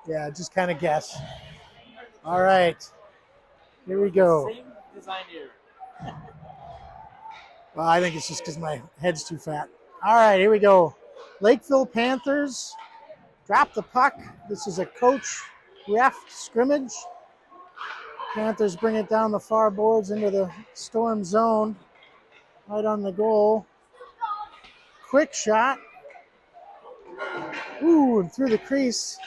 Yeah, just kind of guess. All right. Here we go. Same design here. Well, I think it's just because my head's too fat. All right, here we go. Lakeville Panthers drop the puck. This is a coach ref scrimmage. Panthers bring it down the far boards into the Storm zone. Right on the goal. Quick shot. Ooh, and through the crease.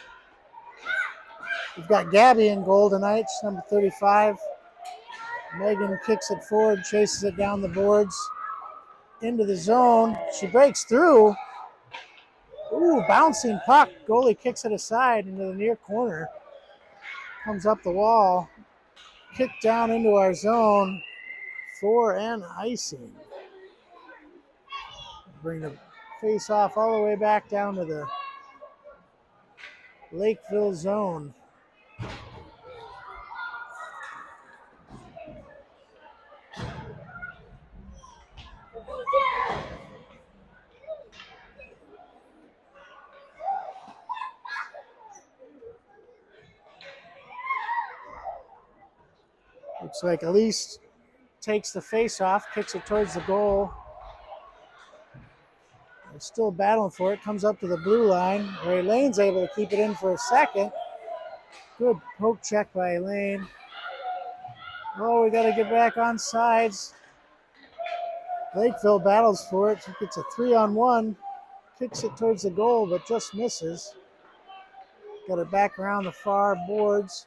We've got Gabby in goal tonight. She's number 35. Megan kicks it forward, chases it down the boards. Into the zone. She breaks through. Ooh, bouncing puck. Goalie kicks it aside into the near corner. Comes up the wall. Kicked down into our zone for an icing. Bring the face off all the way back down to the Lakeville zone. Looks like Elise takes the face off, kicks it towards the goal. They're still battling for it. Comes up to the blue line. Where Elaine's able to keep it in for a second. Good poke check by Elaine. Oh, we got to get back on sides. Lakeville battles for it. She gets a 3-on-1. Kicks it towards the goal, but just misses. Got it back around the far boards.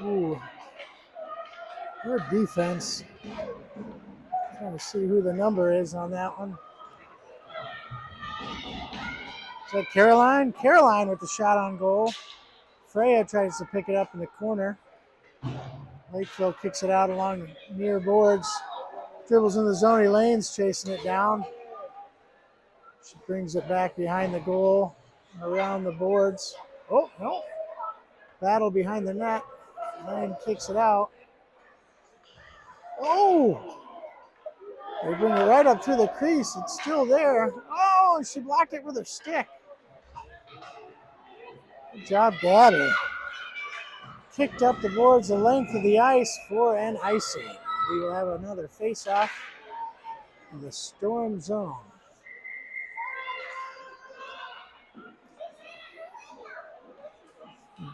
Ooh. Good defense. Trying to see who the number is on that one. Is that Caroline? Caroline with the shot on goal. Freya tries to pick it up in the corner. Lakeville kicks it out along the near boards. Dribbles in the zone. Elaine's chasing it down. She brings it back behind the goal, around the boards. Oh, no. Battle behind the net. Elaine kicks it out. Oh! They bring it right up through the crease. It's still there. Oh, and she blocked it with her stick. Good job, Gabby. Kicked up the boards the length of the ice for an icing. We will have another face-off in the Storm zone.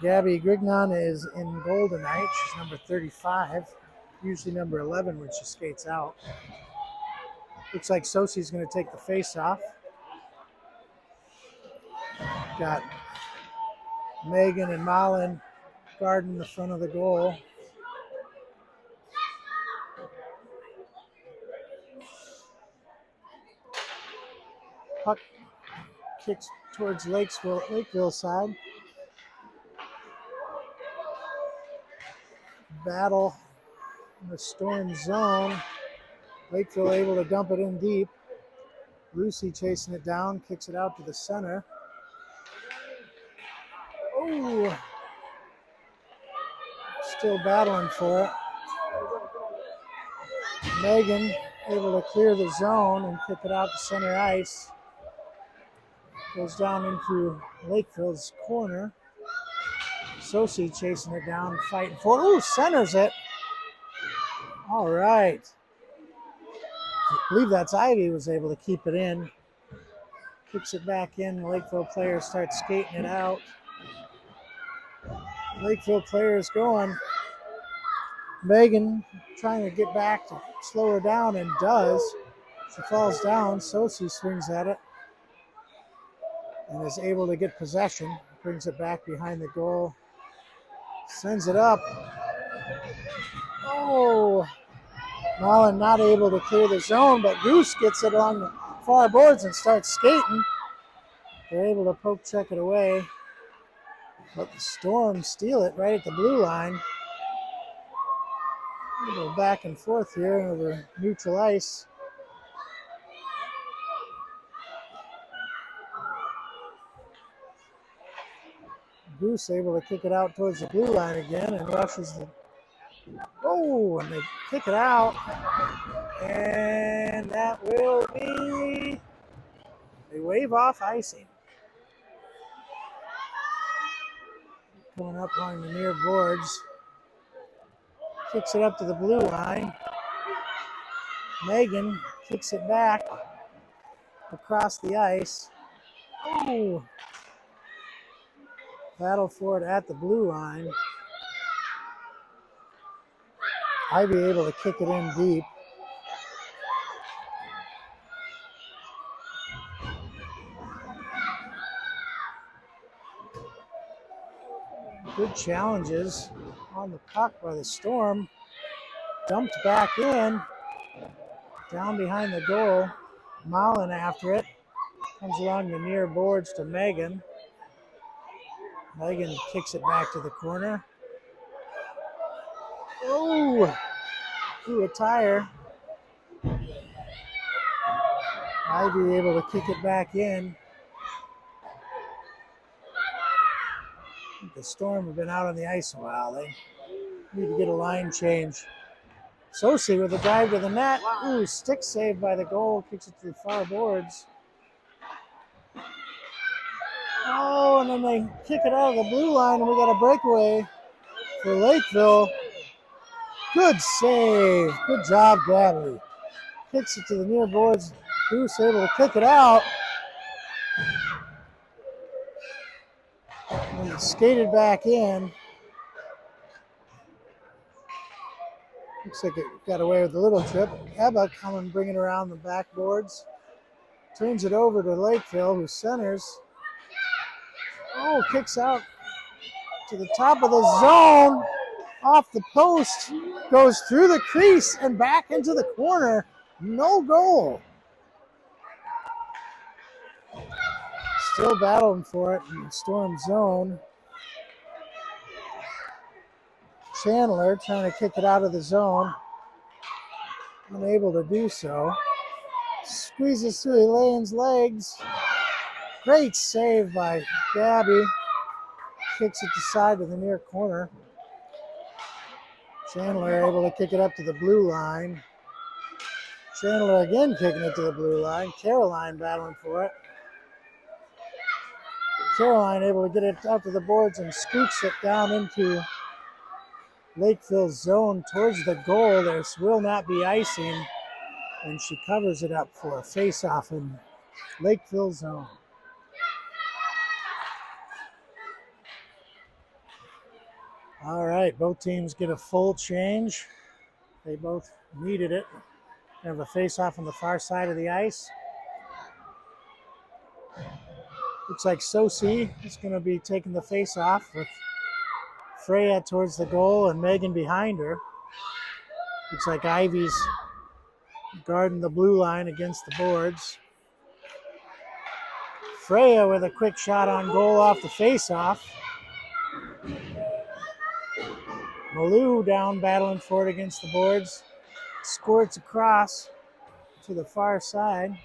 Gabby Grignon is in goal tonight. She's number 35, usually number 11 when she skates out. Looks like Sosie's going to take the face-off. Got Megan and Malin guarding the front of the goal. Puck kicks towards Lakeville side. Battle in the Storm zone. Lakeville able to dump it in deep. Lucy chasing it down, kicks it out to the center. Oh! Still battling for it. Megan able to clear the zone and kick it out to center ice. Goes down into Lakeville's corner. Sosie chasing it down, fighting for it. Ooh, centers it. All right. I believe that's Ivy was able to keep it in. Kicks it back in. The Lakeville players start skating it out. Lakeville players going. Megan trying to get back to slow her down and does. She falls down. Sosie swings at it and is able to get possession. Brings it back behind the goal. Sends it up. Oh! Mullen not able to clear the zone, but Goose gets it along the far boards and starts skating. They're able to poke check it away. But the Storm steal it right at the blue line. A little back and forth here over neutral ice. Goose able to kick it out towards the blue line again and rushes the... Oh, and they kick it out. And that will be wave off icing. Going up along the near boards. Kicks it up to the blue line. Megan kicks it back across the ice. Oh! Battle for it at the blue line. Ivy able to kick it in deep. Good challenges on the puck by the Storm. Dumped back in. Down behind the goal. Mullen after it. Comes along the near boards to Megan. Megan kicks it back to the corner. Oh! Through a tire. Ivy able to kick it back in. The Storm have been out on the ice a while. They need to get a line change. Sosi with a dive to the net. Ooh, stick saved by the goal. Kicks it to the far boards. Oh, and then they kick it out of the blue line, and we got a breakaway for Lakeville. Good save. Good job, Gabby. Kicks it to the near boards. Bruce able to kick it out. And it skated back in. Looks like it got away with a little trip. Ebba coming, bringing around the backboards. Turns it over to Lakeville, who centers. Oh, kicks out to the top of the zone. Off the post. Goes through the crease and back into the corner. No goal. Still battling for it in the Storm zone. Chandler trying to kick it out of the zone. Unable to do so. Squeezes through Elaine's legs. Great save by Gabby. Kicks it to side to the near corner. Chandler able to kick it up to the blue line. Chandler again kicking it to the blue line. Caroline battling for it. Caroline able to get it out to the boards and scoots it down into Lakeville's zone towards the goal. There will not be icing, and she covers it up for a face-off in Lakeville zone. All right, both teams get a full change. They both needed it. Have a face-off on the far side of the ice. Looks like Sosi is going to be taking the face-off with Freya towards the goal and Megan behind her. Looks like Ivy's guarding the blue line against the boards. Freya with a quick shot on goal off the face-off. Malou down battling for it against the boards. Squirts across to the far side.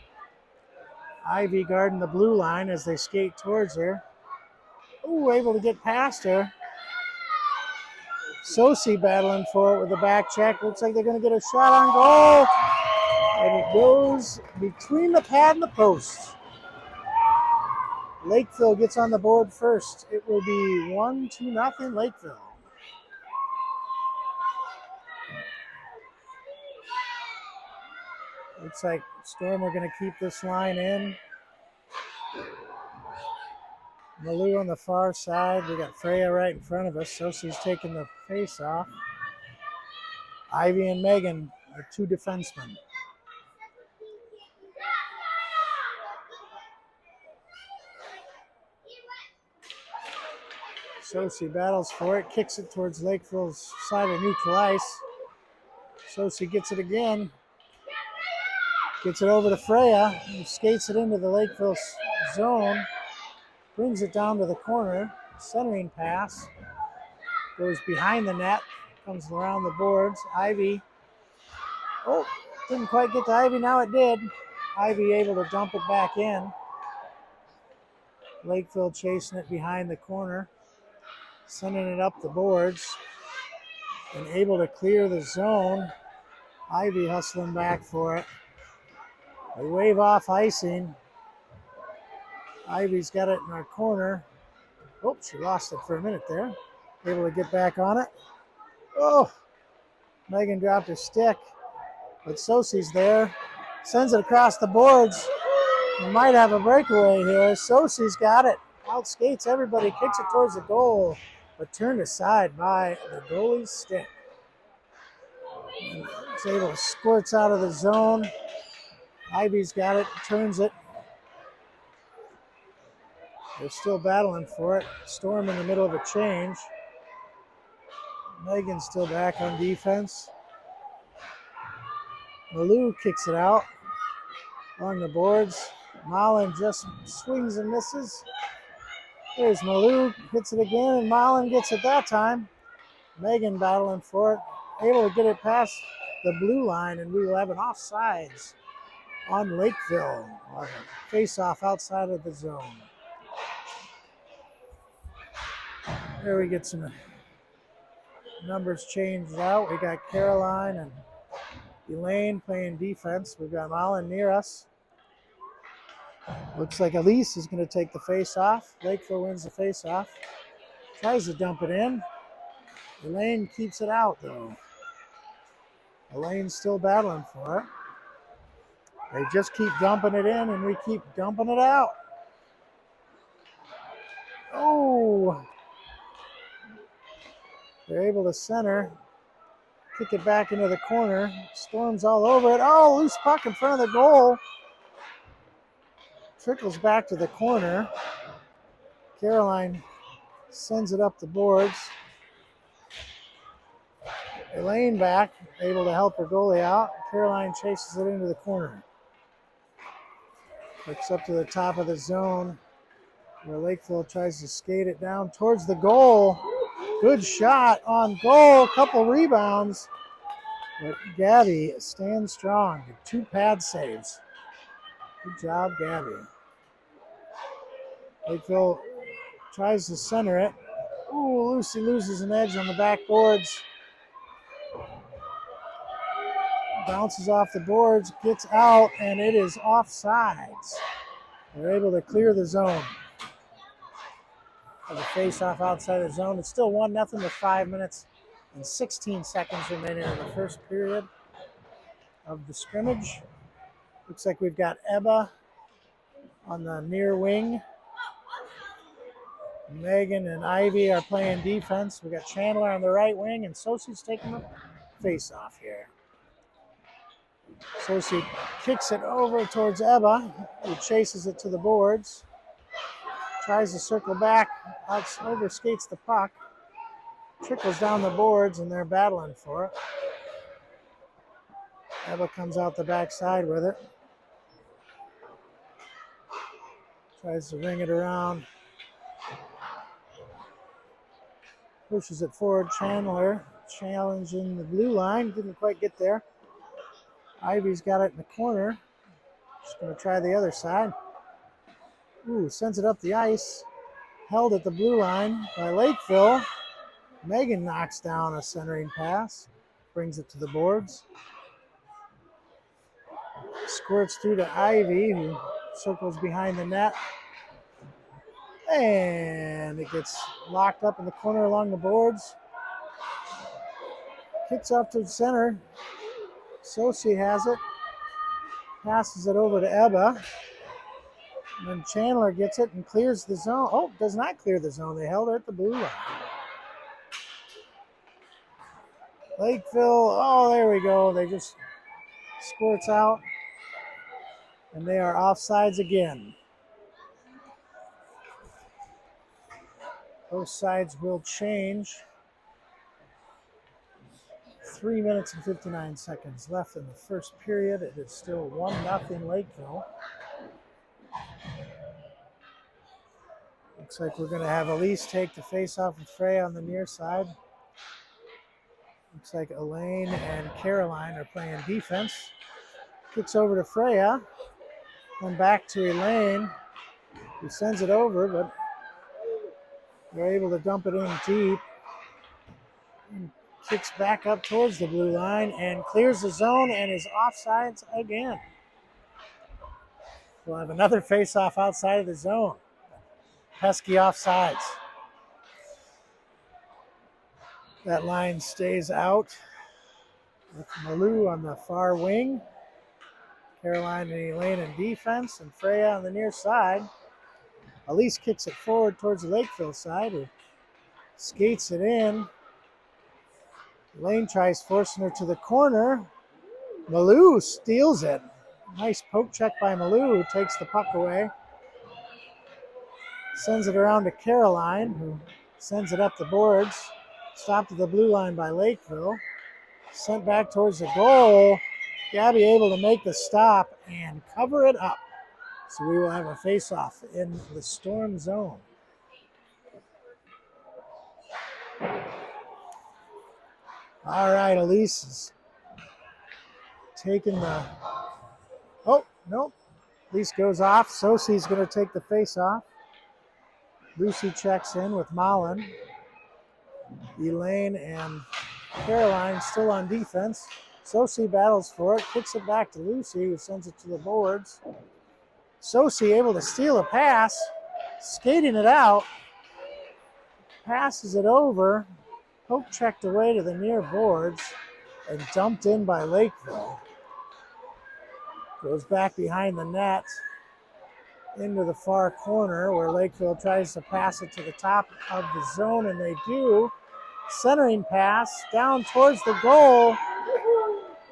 Ivy guarding the blue line as they skate towards her. Ooh, able to get past her. Sosi battling for it with a back check. Looks like they're going to get a shot on goal. And it goes between the pad and the post. Lakeville gets on the board first. It will be 1-0 Lakeville. Looks like Storm are going to keep this line in. Malou on the far side. We got Freya right in front of us. Sosi's taking the face off. Ivy and Megan are two defensemen. Sosi battles for it, kicks it towards Lakeville's side of neutral ice. Sosi gets it again. Gets it over to Freya, who skates it into the Lakeville zone. Brings it down to the corner. Centering pass. Goes behind the net. Comes around the boards. Ivy. Oh, didn't quite get to Ivy. Now it did. Ivy able to dump it back in. Lakeville chasing it behind the corner. Sending it up the boards. And able to clear the zone. Ivy hustling back for it. They wave off icing. Ivy's got it in our corner. Oh, she lost it for a minute there. Able to get back on it. Oh, Megan dropped her stick, but Sosie's there. Sends it across the boards. We might have a breakaway here. Sosie's got it. Outskates everybody, kicks it towards the goal, but turned aside by the goalie's stick. It's able to squirts out of the zone. Ivy's got it, turns it. They're still battling for it. Storm in the middle of a change. Megan's still back on defense. Malou kicks it out along the boards. Mullen just swings and misses. There's Malou, hits it again, and Mullen gets it that time. Megan battling for it, able to get it past the blue line, and we will have an offsides on Lakeville. Face-off outside of the zone. There we get some numbers changed out. We got Caroline and Elaine playing defense. We've got Mullen near us. Looks like Elise is going to take the face-off. Lakeville wins the face-off. Tries to dump it in. Elaine keeps it out, though. Elaine's still battling for it. They just keep dumping it in, and we keep dumping it out. Oh! They're able to center. Kick it back into the corner. Storm's all over it. Oh, loose puck in front of the goal. Trickles back to the corner. Caroline sends it up the boards. Elaine back, able to help her goalie out. Caroline chases it into the corner. Looks up to the top of the zone where Lakeville tries to skate it down towards the goal. Good shot on goal, couple rebounds. But Gabby stands strong. 2 pad saves. Good job, Gabby. Lakeville tries to center it. Ooh, Lucy loses an edge on the backboards. Bounces off the boards, gets out, and it is offsides. They're able to clear the zone. Of the face-off outside the zone. It's still 1-0 with 5 minutes and 16 seconds remaining in the first period of the scrimmage. Looks like we've got Ebba on the near wing. Megan and Ivy are playing defense. We got Chandler on the right wing, and Sosie's taking the face-off here. Sosie kicks it over towards Ebba, who chases it to the boards. Tries to circle back, overskates the puck, trickles down the boards, and they're battling for it. Ebba comes out the backside with it. Tries to ring it around. Pushes it forward. Chandler challenging the blue line. Didn't quite get there. Ivy's got it in the corner. Just going to try the other side. Ooh, sends it up the ice. Held at the blue line by Lakeville. Megan knocks down a centering pass. Brings it to the boards. Squirts through to Ivy, who circles behind the net. And it gets locked up in the corner along the boards. Kicks up to the center. Sosie has it. Passes it over to Ebba. And then Chandler gets it and clears the zone. Oh, does not clear the zone. They held her at the blue line. Lakeville, oh, there we go. They just squirts out. And they are offsides again. Both sides will change. 3 minutes and 59 seconds left in the first period. It is still 1-0 Lakeville. Looks like we're going to have Elise take the face-off with Freya on the near side. Looks like Elaine and Caroline are playing defense. Kicks over to Freya. Then back to Elaine, who sends it over, but they're able to dump it in deep. And kicks back up towards the blue line and clears the zone and is offsides again. We'll have another face-off outside of the zone. Pesky offsides. That line stays out with Malou on the far wing. Caroline and Elaine in defense, and Freya on the near side. Elise kicks it forward towards the Lakeville side, who skates it in. Elaine tries forcing her to the corner. Malou steals it. Nice poke check by Malou, who takes the puck away. Sends it around to Caroline, who sends it up the boards. Stopped at the blue line by Lakeville. Sent back towards the goal. Gabby able to make the stop and cover it up. So we will have a face-off in the Storm zone. All right, Elise is taking the... Oh, nope. Elise goes off. Sosie's going to take the face-off. Lucy checks in with Malin. Elaine and Caroline still on defense. Sosie battles for it, kicks it back to Lucy, who sends it to the boards. Sosie able to steal a pass, skating it out, passes it over, poke checked away to the near boards, and dumped in by Lakeville. Goes back behind the net into the far corner where Lakeville tries to pass it to the top of the zone, and they do. Centering pass down towards the goal.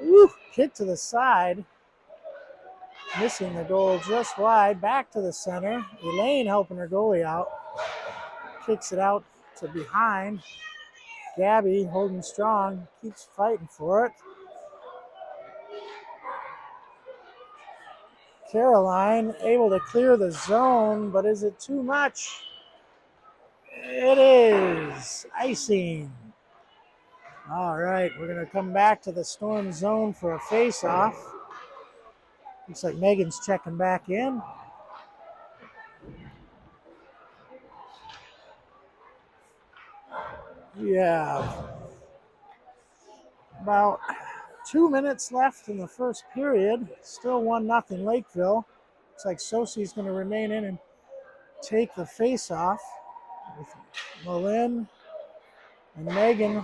Woo, kick to the side. Missing the goal just wide. Back to the center. Elaine helping her goalie out. Kicks it out to behind. Gabby holding strong. Keeps fighting for it. Caroline able to clear the zone, but is it too much? It is. Icing. All right, we're going to come back to the Storm zone for a face-off. Looks like Megan's checking back in. We have about 2 minutes left in the first period. Still 1-0 Lakeville. Looks like Sosie's going to remain in and take the face-off with Malin and Megan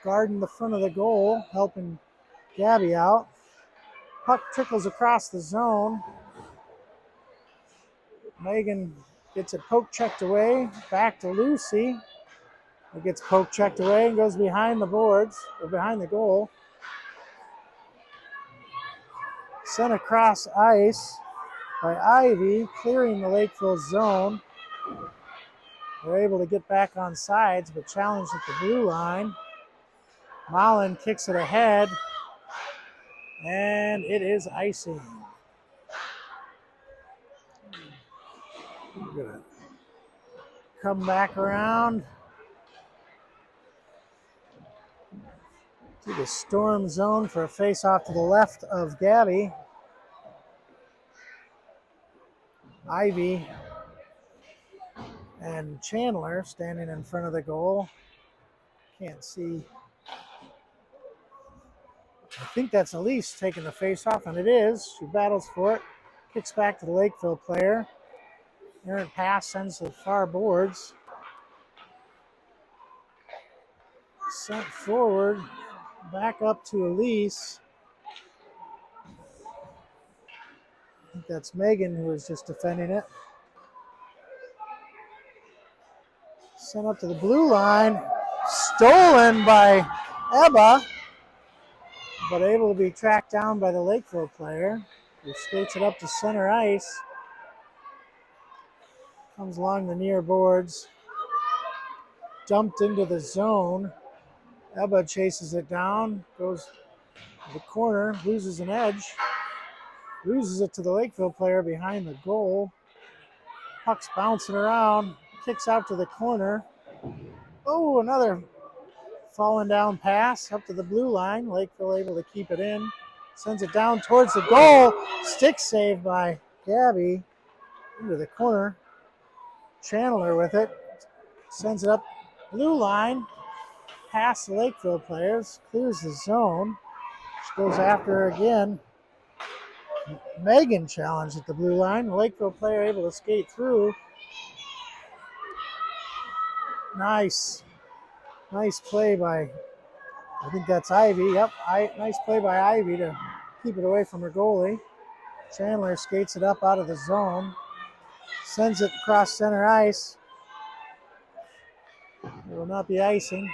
guarding the front of the goal, helping Gabby out. Puck trickles across the zone. Megan gets it poke checked away, back to Lucy. It gets poke checked away and goes behind the boards, or behind the goal. Sent across ice by Ivy, clearing the Lakeville zone. They're able to get back on sides, but challenged at the blue line. Malin kicks it ahead, and it is icing. We're gonna come back around to the Storm zone for a face-off to the left of Gabby. Ivy and Chandler standing in front of the goal. Can't see. I think that's Elise taking the face-off, and it is. She battles for it. Kicks back to the Lakeville player. Errant pass sends to the far boards. Sent forward. Back up to Elise. I think that's Megan who is just defending it. Sent up to the blue line. Stolen by Ebba, but able to be tracked down by the Lakeville player, who skates it up to center ice. Comes along the near boards. Dumped into the zone. Ebba chases it down, goes to the corner, loses an edge. Loses it to the Lakeville player behind the goal. Puck's bouncing around, kicks out to the corner. Oh, another falling down pass up to the blue line. Lakeville able to keep it in. Sends it down towards the goal. Stick save by Gabby into the corner. Chandler with it. Sends it up blue line. Past the Lakeville players. Clears the zone. She goes after her again. Megan challenged at the blue line. The Lakeville player able to skate through. Nice play by, I think that's Ivy. Yep, nice play by Ivy to keep it away from her goalie. Chandler skates it up out of the zone. Sends it across center ice. There will not be icing.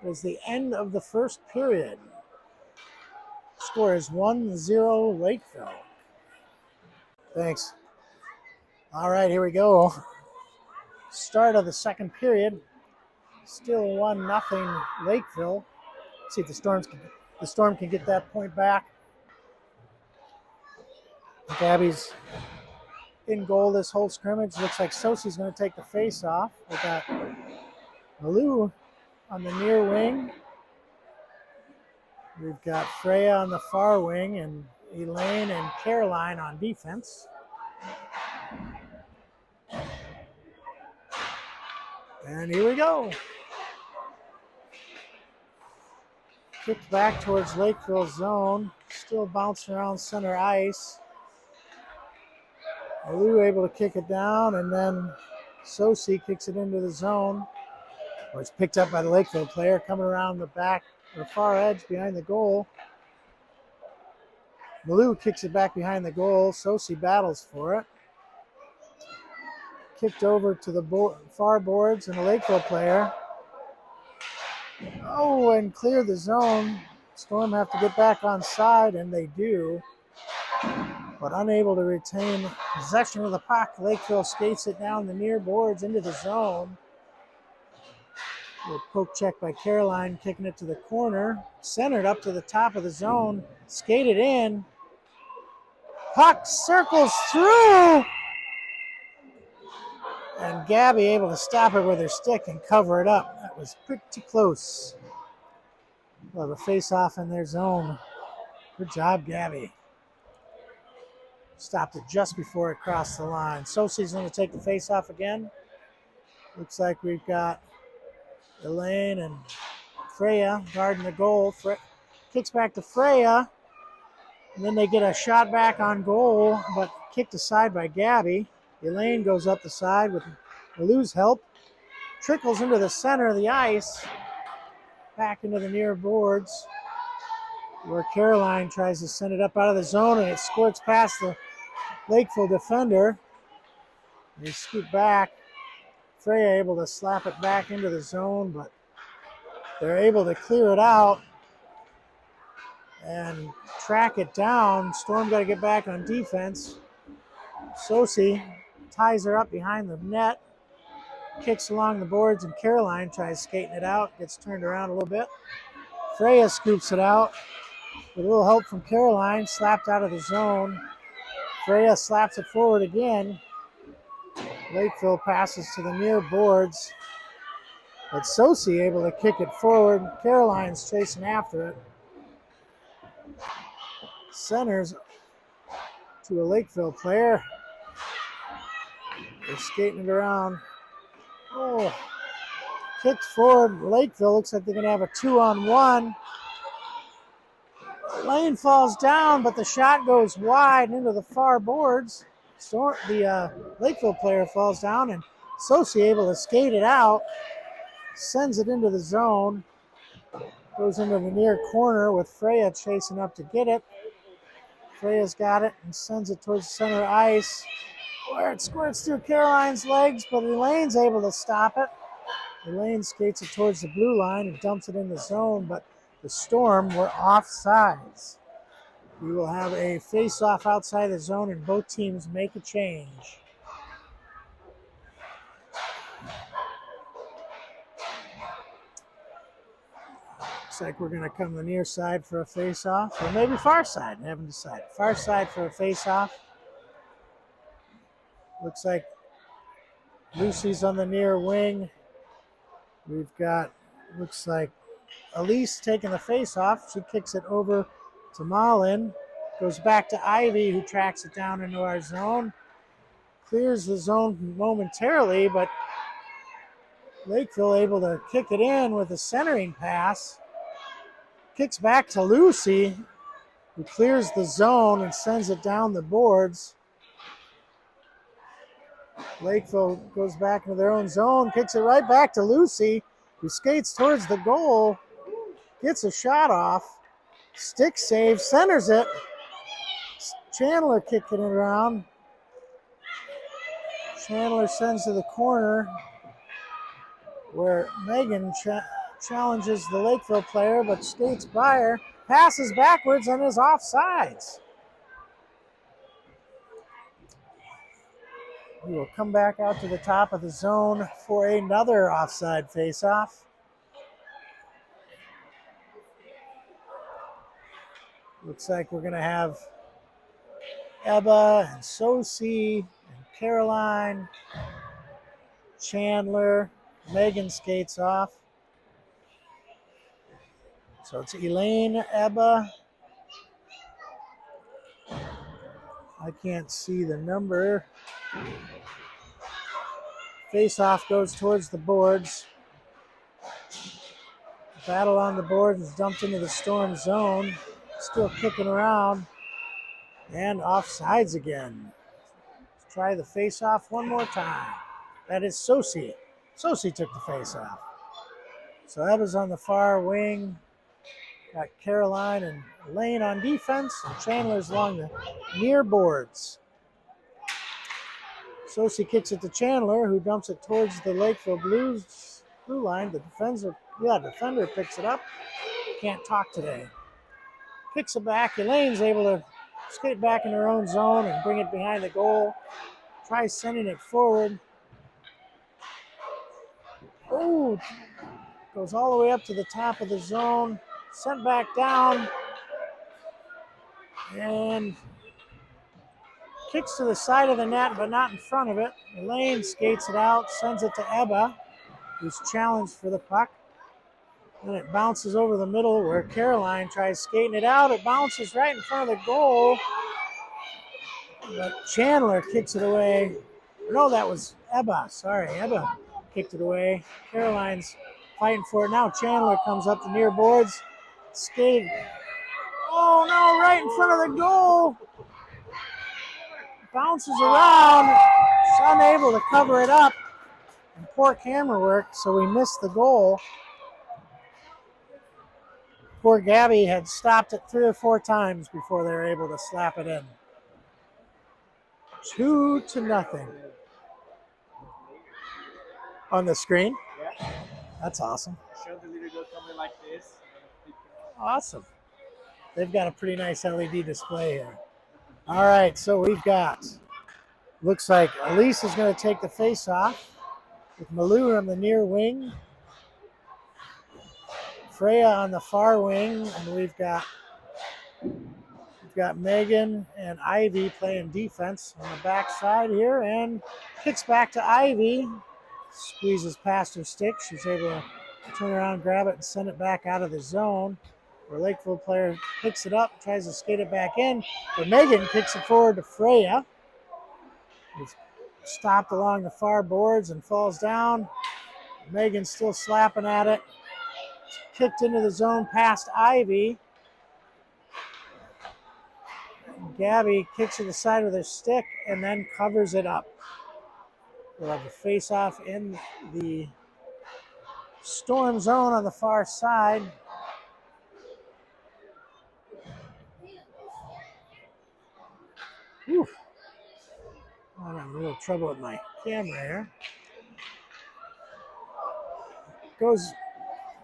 It is the end of the first period. Score is 1-0 Lakeville. Thanks. All right, here we go. Start of the second period. Still 1-0 Lakeville. Let's see if the Storm can get that point back. Gabby's in goal this whole scrimmage. Looks like Sosie's going to take the face off. We got Malou on the near wing. We've got Freya on the far wing and Elaine and Caroline on defense. And here we go. Kicked back towards Lakeville zone. Still bouncing around center ice. Malou able to kick it down, and then Sosie kicks it into the zone. Or it's picked up by the Lakeville player coming around the back, or far edge behind the goal. Malou kicks it back behind the goal. Sosie battles for it. Kicked over to the far boards, and the Lakeville player. Oh, and clear the zone. Storm have to get back on side, and they do. But unable to retain possession of the puck. Lakeville skates it down the near boards into the zone. A poke check by Caroline, kicking it to the corner. Centered up to the top of the zone. Skated in. Puck circles through. And Gabby able to stop it with her stick and cover it up. That was pretty close. We'll have a face-off in their zone. Good job, Gabby. Stopped it just before it crossed the line. Sosie's going to take the face-off again. Looks like we've got Elaine and Freya guarding the goal. Kicks back to Freya. And then they get a shot back on goal, but kicked aside by Gabby. Elaine goes up the side with Malou's help. Trickles into the center of the ice. Back into the near boards, where Caroline tries to send it up out of the zone, and it squirts past the Lakeville defender. They scoot back. Freya able to slap it back into the zone, but they're able to clear it out and track it down. Storm got to get back on defense. Sosie ties her up behind the net, kicks along the boards, and Caroline tries skating it out, gets turned around a little bit. Freya scoops it out with a little help from Caroline, slapped out of the zone. Freya slaps it forward again. Lakeville passes to the near boards, but Sosie able to kick it forward. Caroline's chasing after it. Centers to a Lakeville player. They're skating it around. Oh, kicked forward. Lakeville looks like they're going to have a 2-on-1. Lane falls down, but the shot goes wide into the far boards. The Lakeville player falls down, and Sosie able to skate it out. Sends it into the zone. Goes into the near corner with Freya chasing up to get it. Freya's got it and sends it towards the center ice, where it squirts through Caroline's legs, but Elaine's able to stop it. Elaine skates it towards the blue line and dumps it in the zone, but the Storm were offsides. We will have a face-off outside the zone, and both teams make a change. Looks like we're going to come the near side for a face-off, or maybe far side. I haven't decided. Far side for a face-off. Looks like Lucy's on the near wing. We've got, looks like Elise taking the face-off. She kicks it over to Malin. Goes back to Ivy, who tracks it down into our zone. Clears the zone momentarily, but Lakeville able to kick it in with a centering pass. Kicks back to Lucy, who clears the zone and sends it down the boards. Lakeville goes back into their own zone, kicks it right back to Lucy, who skates towards the goal, gets a shot off, stick save, centers it. Chandler kicking it around. Chandler sends to the corner where Megan challenges the Lakeville player, but skates by her, passes backwards and is offsides. We will come back out to the top of the zone for another offside faceoff. Looks like we're going to have Ebba and Sosi and Caroline, Chandler. Megan skates off. So it's Elaine, Ebba. I can't see the number. Face-off goes towards the boards. Battle on the boards is dumped into the Storm zone. Still kicking around. And offsides again. Let's try the face-off one more time. That is Sosi. Sosi took the face-off. So Ebba's on the far wing. Got Caroline and Elaine on defense, and Chandler's along the near boards. Sosi kicks it to Chandler, who dumps it towards the Lakeville blue line. The defender picks it up. Can't talk today. Kicks it back. Elaine's able to skate back in her own zone and bring it behind the goal. Tries sending it forward. Oh, goes all the way up to the top of the zone. Sent back down. And kicks to the side of the net, but not in front of it. Elaine skates it out, sends it to Ebba, who's challenged for the puck. Then it bounces over the middle where Caroline tries skating it out. It bounces right in front of the goal. But Chandler kicks it away. No, that was Ebba. Sorry, Ebba kicked it away. Caroline's fighting for it. Now Chandler comes up the near boards. Skating. Oh, no, right in front of the goal. Bounces around. She's unable to cover it up. And poor camera work, so we missed the goal. Poor Gabby had stopped it 3 or 4 times before they were able to slap it in. 2-0. On the screen? Yeah. That's awesome. Show the little girl coming like this. Awesome. They've got a pretty nice LED display here. All right, so we've got, looks like Elise is going to take the face off with Malou on the near wing. Freya on the far wing, and we've got Megan and Ivy playing defense on the back side here, and kicks back to Ivy. Squeezes past her stick. She's able to turn around, grab it, and send it back out of the zone. Where Lakeville player picks it up, tries to skate it back in, but Megan kicks it forward to Freya. He's stopped along the far boards and falls down. Megan's still slapping at it. Kicked into the zone past Ivy. Gabby kicks to the side with her stick and then covers it up. We'll have a face-off in the Storm zone on the far side. Whew. I'm having a little trouble with my camera here.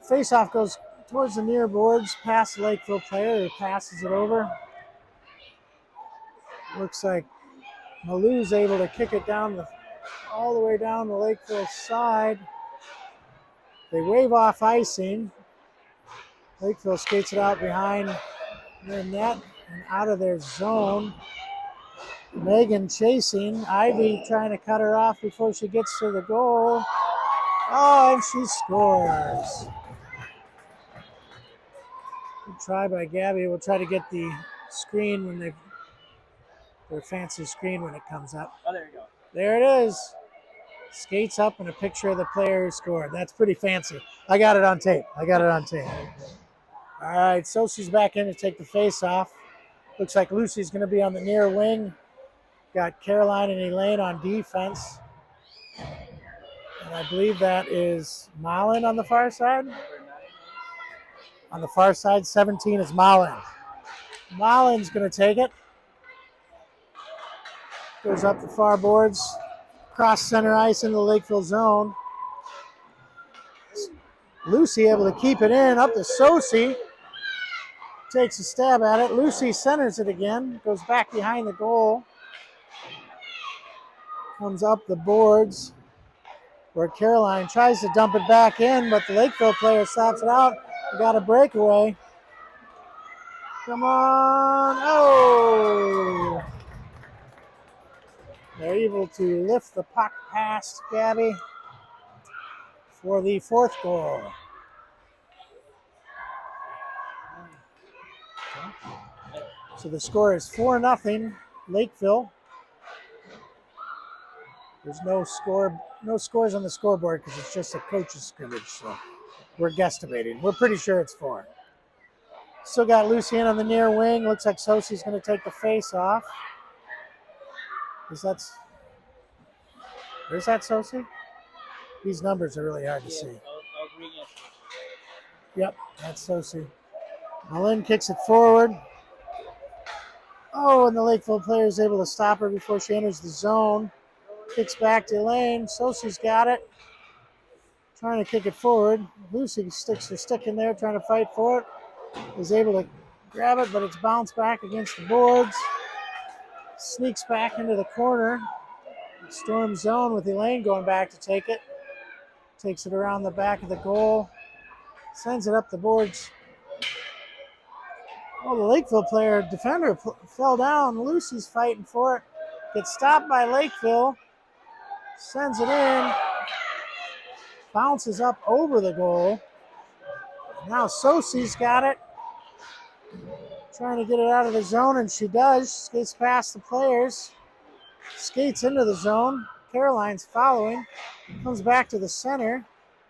Face-off goes towards the near boards, past the Lakeville player who passes it over. Looks like Malou's able to kick it down all the way down the Lakeville side. They wave off icing. Lakeville skates it out behind their net and out of their zone. Megan chasing. Ivy trying to cut her off before she gets to the goal. Oh, and she scores. Good try by Gabby. We'll try to get the screen when their fancy screen when it comes up. Oh, there you go. There it is. Skates up and a picture of the player who scored. That's pretty fancy. I got it on tape. All right, Sosie's back in to take the face off. Looks like Lucy's going to be on the near wing. Got Caroline and Elaine on defense. And I believe that is Malin on the far side. On the far side, 17 is Malin. Malin's going to take it. Goes up the far boards. Cross center ice into the Lakeville zone. Lucy able to keep it in. Up to Sosi. Takes a stab at it. Lucy centers it again. Goes back behind the goal. Comes up the boards where Caroline tries to dump it back in, but the Lakeville player stops it out. We got a breakaway. Come on. Oh! They're able to lift the puck past Gabby for the fourth goal. So the score is 4-0 Lakeville. There's no scores on the scoreboard because it's just a coach's scrimmage, so we're guesstimating. We're pretty sure it's 4. Still got Lucy in on the near wing. Looks like Sosi's going to take the face off. Where's that Sosi? These numbers are really hard to see. Yep, that's Sosi. Malin kicks it forward. Oh, and the Lakeville player is able to stop her before she enters the zone. Kicks back to Elaine. Sosi's got it. Trying to kick it forward. Lucy sticks her stick in there, trying to fight for it. Is able to grab it, but it's bounced back against the boards. Sneaks back into the corner. Storm zone with Elaine going back to take it. Takes it around the back of the goal. Sends it up the boards. Oh, the Lakeville defender fell down. Lucy's fighting for it. Gets stopped by Lakeville. Sends it in. Bounces up over the goal. Now Sosi's got it. Trying to get it out of the zone, and she does. Skates past the players. Skates into the zone. Caroline's following. Comes back to the center.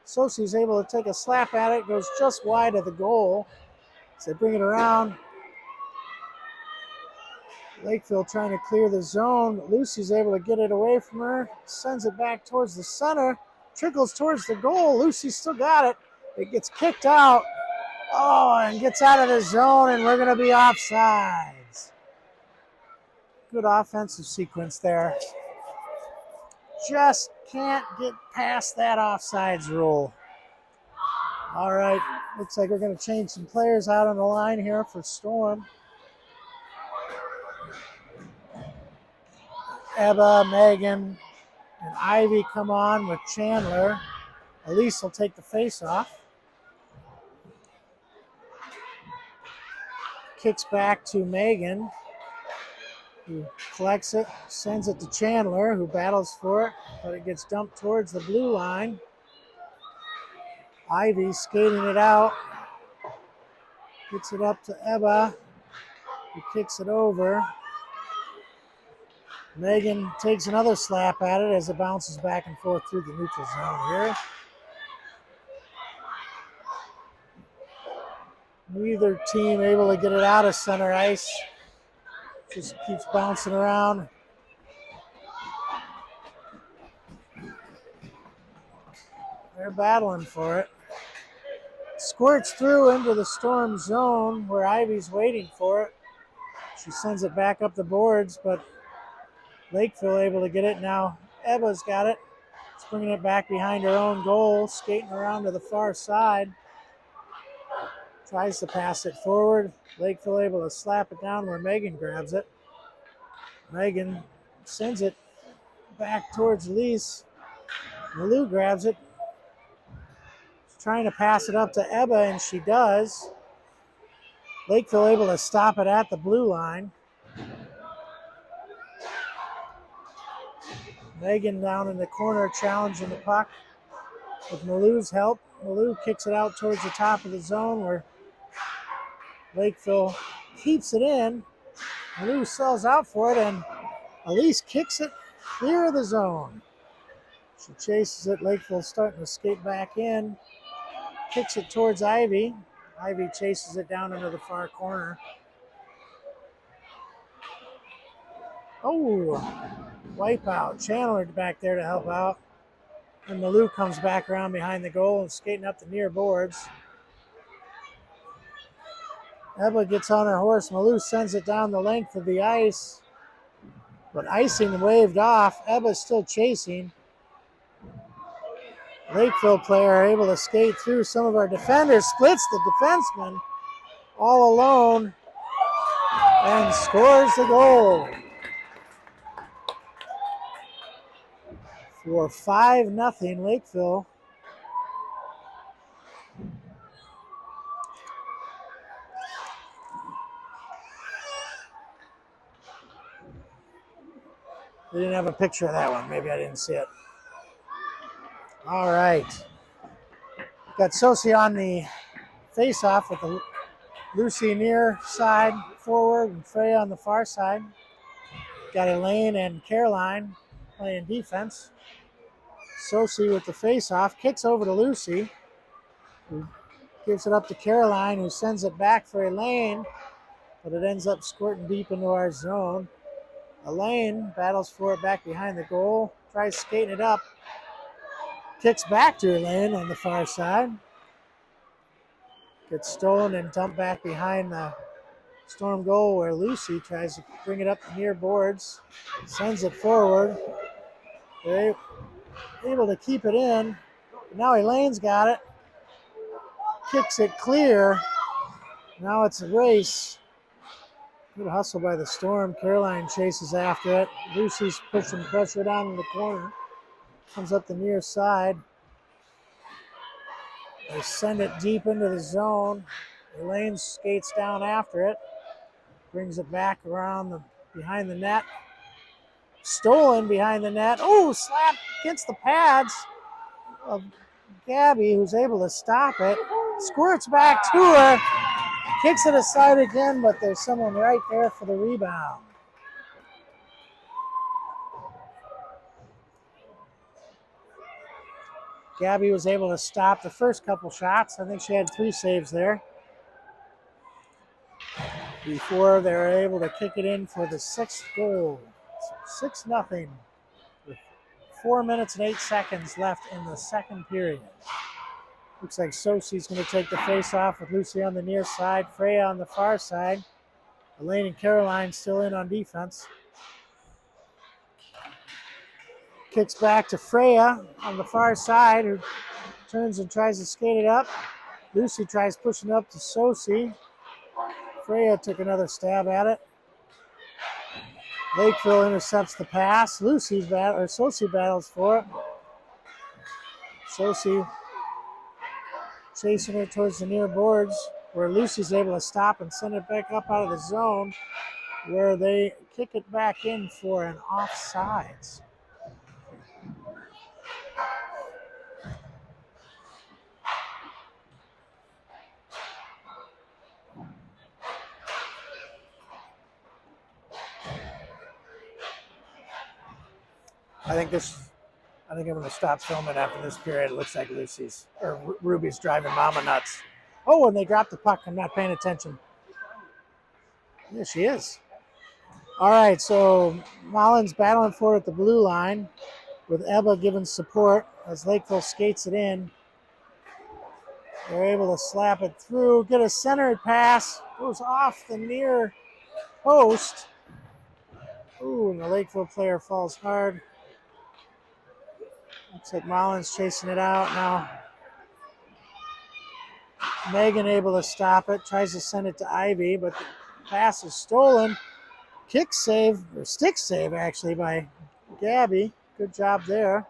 Sosi's able to take a slap at it. Goes just wide of the goal. So they bring it around. Lakeville trying to clear the zone. Lucy's able to get it away from her. Sends it back towards the center. Trickles towards the goal. Lucy still got it. It gets kicked out. Oh, and gets out of the zone, and we're going to be offsides. Good offensive sequence there. Just can't get past that offsides rule. All right, looks like we're going to change some players out on the line here for Storm. Ebba, Megan, and Ivy come on with Chandler. Elise will take the face off. Kicks back to Megan, who collects it, sends it to Chandler, who battles for it, but it gets dumped towards the blue line. Ivy skating it out. Gets it up to Ebba, who kicks it over. Megan takes another slap at it as it bounces back and forth through the neutral zone here. Neither team able to get it out of center ice. Just keeps bouncing around. They're battling for it. Squirts through into the Storm zone where Ivy's waiting for it. She sends it back up the boards, but Lakeville able to get it. Now Ebba's got it. She's bringing it back behind her own goal, skating around to the far side. Tries to pass it forward. Lakeville able to slap it down where Megan grabs it. Megan sends it back towards Elise. Malou grabs it. She's trying to pass it up to Ebba, and she does. Lakeville able to stop it at the blue line. Megan down in the corner challenging the puck with Malou's help. Malou kicks it out towards the top of the zone where Lakeville keeps it in. Malou sells out for it, and Elise kicks it clear of the zone. She chases it. Lakeville starting to skate back in. Kicks it towards Ivy. Ivy chases it down into the far corner. Oh, wipeout. Chandler back there to help out. And Malou comes back around behind the goal and skating up the near boards. Ebba gets on her horse. Malou sends it down the length of the ice. But icing waved off. Ebba's still chasing. Lakeville player able to skate through some of our defenders. Splits the defenseman all alone and scores the goal. For 5-0 Lakeville. We didn't have a picture of that one. Maybe I didn't see it. All right. Got Sosi on the face-off with the Lucy near side forward and Freya on the far side. Got Elaine and Caroline playing defense. Sosi with the face-off, kicks over to Lucy, who gives it up to Caroline, who sends it back for Elaine, but it ends up squirting deep into our zone. Elaine battles for it back behind the goal, tries skating it up, kicks back to Elaine on the far side. Gets stolen and dumped back behind the Storm goal where Lucy tries to bring it up the near boards, sends it forward. They're able to keep it in. Now Elaine's got it. Kicks it clear. Now it's a race. Good hustle by the Storm. Caroline chases after it. Lucy's pushing pressure down in the corner. Comes up the near side. They send it deep into the zone. Elaine skates down after it. Brings it back around behind the net. Stolen behind the net. Oh, slap against the pads of Gabby, who's able to stop it. Squirts back to her. Kicks it aside again, but there's someone right there for the rebound. Gabby was able to stop the first couple shots. I think she had 3 saves there before they were able to kick it in for the 6th goal. So 6-0 with 4 minutes and 8 seconds left in the second period. Looks like Sosi's going to take the face-off with Lucy on the near side, Freya on the far side. Elaine and Caroline still in on defense. Kicks back to Freya on the far side, who turns and tries to skate it up. Lucy tries pushing up to Sosi. Freya took another stab at it. Lakeville intercepts the pass. Sosi battles for it. Sosi chasing her towards the near boards, where Lucy's able to stop and send it back up out of the zone, where they kick it back in for an offsides. I think I'm going to stop filming after this period. It looks like Ruby's driving Mama nuts. Oh, and they dropped the puck. I'm not paying attention. Yeah, she is. All right, so Mullins battling for it at the blue line with Ebba giving support as Lakeville skates it in. They're able to slap it through, get a centered pass. Goes off the near post. Ooh, and the Lakeville player falls hard. Looks like Mullins chasing it out now. Megan able to stop it, tries to send it to Ivy, but the pass is stolen. Stick save actually by Gabby. Good job there.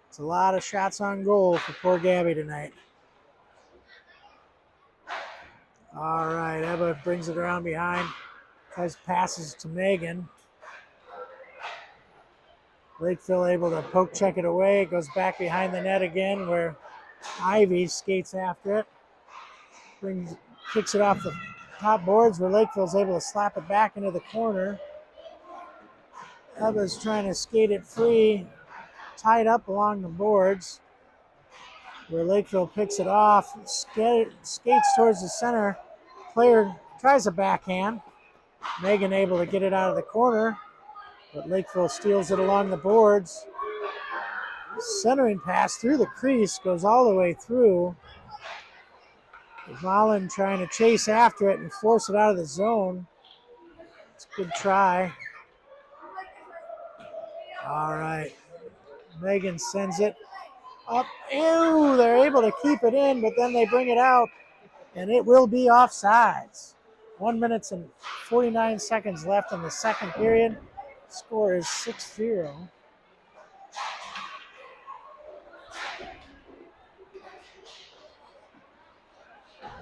It's a lot of shots on goal for poor Gabby tonight. All right, Ebba brings it around behind. Passes to Megan. Lakeville able to poke check it away. It goes back behind the net again where Ivy skates after it. Kicks it off the top boards where Lakeville's able to slap it back into the corner. Ebba's trying to skate it free, tied up along the boards where Lakeville picks it off, skates towards the center. Player Tries a backhand. Megan able to get it out of the corner, but Lakeville steals it along the boards. Centering pass through the crease, goes all the way through. Mullen trying to chase after it and force it out of the zone. It's a good try. All right. Megan sends it up. Ew, they're able to keep it in, but then they bring it out, and it will be offsides. 1 minute and 49 seconds left in the second period. Score is 6-0.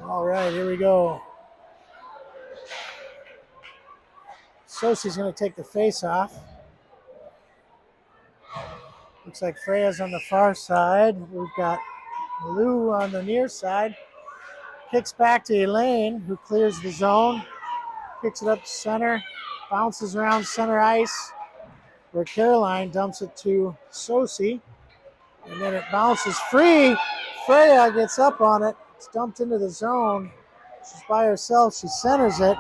All right, here we go. Sosie's going to take the face off. Looks like Freya's on the far side. We've got Lou on the near side. Kicks back to Elaine, who clears the zone. Kicks it up to center. Bounces around center ice, where Caroline dumps it to Sosie. And then it bounces free. Freya gets up on it. It's dumped into the zone. She's by herself. She centers it.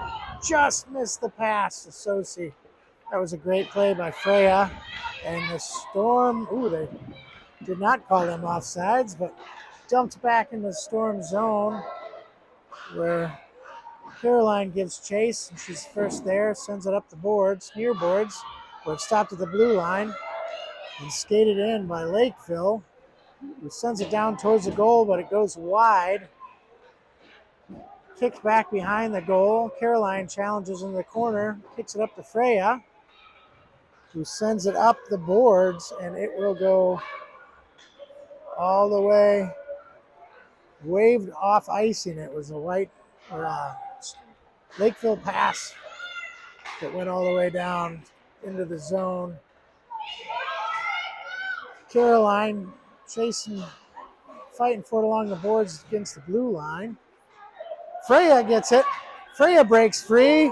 Just missed the pass to Sosie. That was a great play by Freya. And the Storm, they did not call them offsides, but dumped back in the Storm zone where Caroline gives chase, and she's first there, sends it up the boards, near boards, where it stopped at the blue line and skated in by Lakeville, who sends it down towards the goal, but it goes wide. Kicked back behind the goal. Caroline challenges in the corner, kicks it up to Freya, who sends it up the boards, and it will go all the way, waved off icing. It was a white or a Lakeville pass that went all the way down into the zone. Caroline chasing, fighting for it along the boards against the blue line. Freya gets it. Freya breaks free,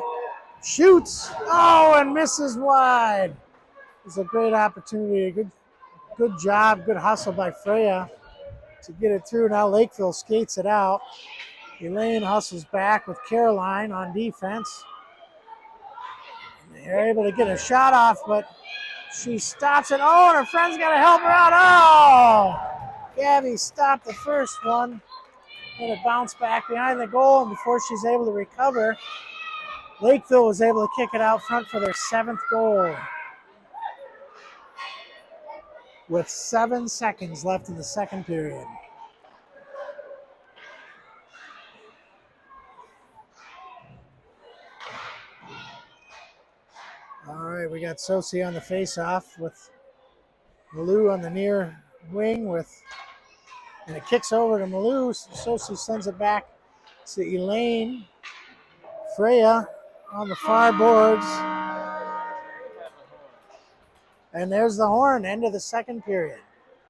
shoots, and misses wide. It's a great opportunity. Good job, good hustle by Freya to get it through. Now Lakeville skates it out. Elaine hustles back with Caroline on defense. They're able to get a shot off, but she stops it. And her friend's got to help her out. Gabby stopped the first one. And it bounced back behind the goal, and before she's able to recover, Lakeville was able to kick it out front for their 7th goal. With 7 seconds left in the second period. All right, we got Sosie on the face-off with Malou on the near wing and it kicks over to Malou. Sosie sends it back to Elaine. Freya on the far boards. And there's the horn, end of the second period.